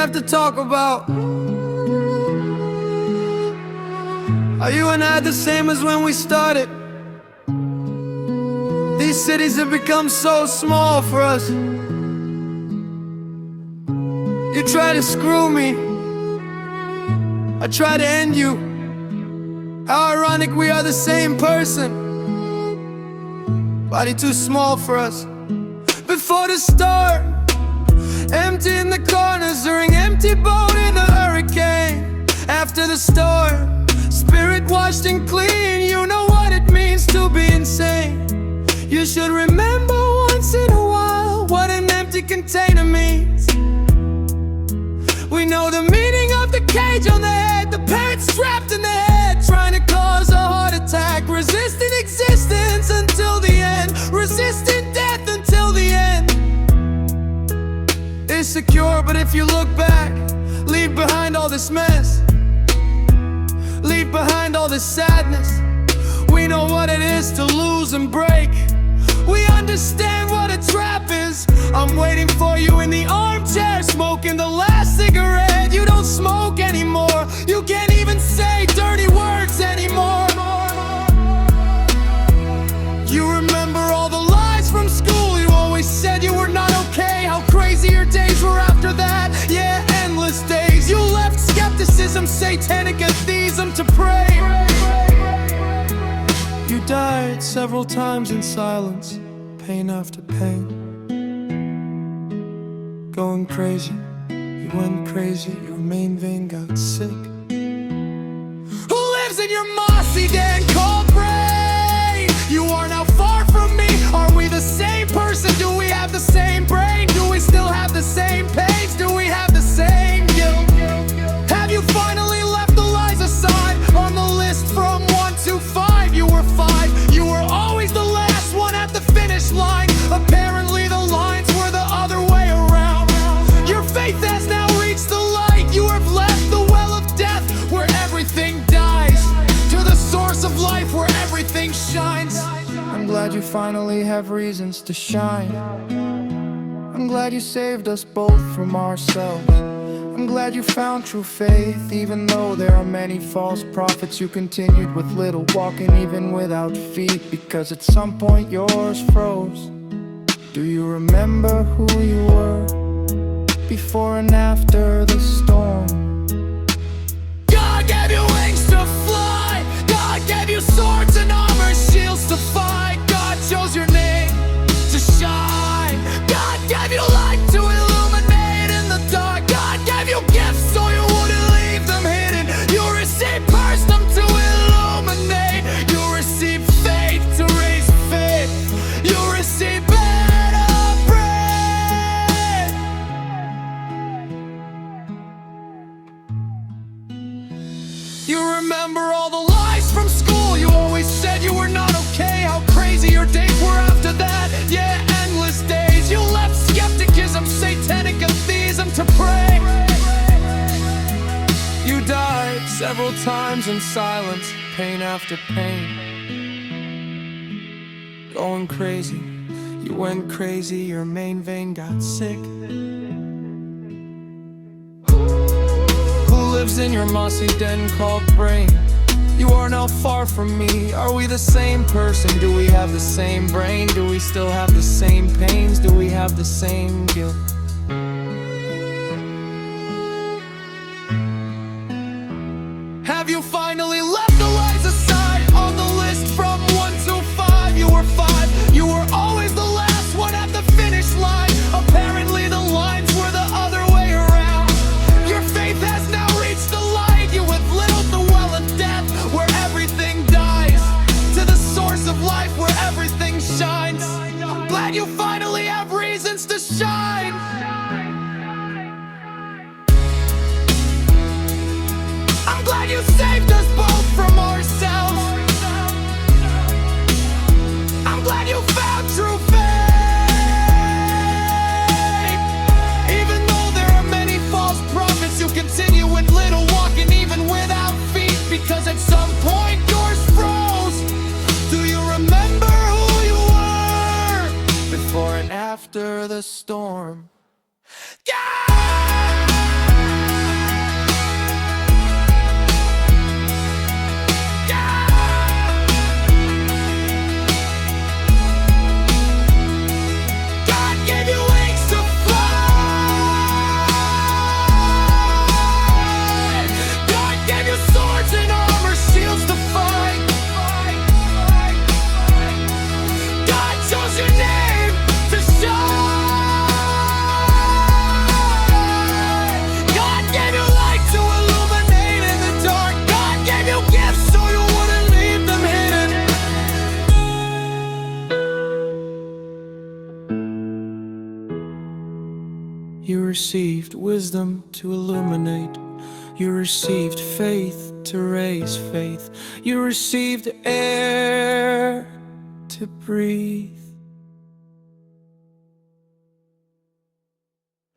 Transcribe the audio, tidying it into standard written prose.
have to talk about how you and I are the same as when we started. These cities have become so small for us. You try to screw me, I try to end you. How ironic, we are the same person. Body too small for us. Before the start, empty in the corners during empty boat in the hurricane. After the storm, spirit washed and clean. You know what it means to be insane. You should remember once in a while what an empty container means. We know the meaning of the cage on the head, the parents trapped in the head, trying to cause a heart attack, resisting existence until the end, resisting death until the end. It's secure, but if you look back, leave behind all this mess, leave behind all this sadness. We know what it is to lose and break. We understand what a trap is. I'm waiting for you in the armchair, smoking the last cigarette. You don't smoke anymore. You can't even say dirty words anymore. You remember all the lies from school. You always said you were not okay. How crazy your days were after that. Yeah, endless days. You left skepticism, satanic atheism to pray. You died several times in silence, pain after pain. Going crazy, you went crazy, your main vein got sick. Who lives in your mossy den cold brain? You are now far from me. Are we the same person? Do we have the same brain? Do we still have the same pains? Do we have the same guilt? Have you finally left the lies aside? On the list from 1 to 5, you were 5. You were always the last one at the finish line. Apparently the lines were the other way around. Your faith has now reached the light. You have left the well of death, where everything dies, to the source of life, where everything shines. I'm glad you finally have reasons to shine. I'm glad you saved us both from ourselves. I'm glad you found true faith. Even though there are many false prophets, you continued with little walking, even without feet, because at some point yours froze. Do you remember who you were before and after the storm? God gave you wings to fly. God gave you swords and armor, shields to fight. God chose your name to shine. God gave you light to illuminate in the dark. God gave you gifts so you wouldn't leave them hidden. You received wisdom to illuminate. You received faith to raise faith. You received better bread. You remember all the lies from school. You always said you were not okay. How crazy your days were after that. Yeah, endless days. You left skepticism, satanic atheism to pray. You died several times in silence, pain after pain. Going crazy, you went crazy, your main vein got sick. Who lives in your mossy den called brain? You are now far from me. Are we the same person? Do we have the same brain? Do we still have the same pains? Do we have the same guilt? Have you finally left the lies aside? On the list from 1 to 5, you were 5. You were always the last one at the finish line. Apparently the lines were the other way around. Your faith has now reached the light. You have little the well of death, where everything dies, to the source of life, where everything shines. I'm glad you finally have reasons to shine. I'm glad you saved us both from ourselves. I'm glad you found true faith. Even though there are many false prophets, you continue with little walking, even without feet, because at some point yours froze. Do you remember who you were before and after the storm? Yeah! received wisdom to illuminate. You received faith to raise faith. You received air to breathe.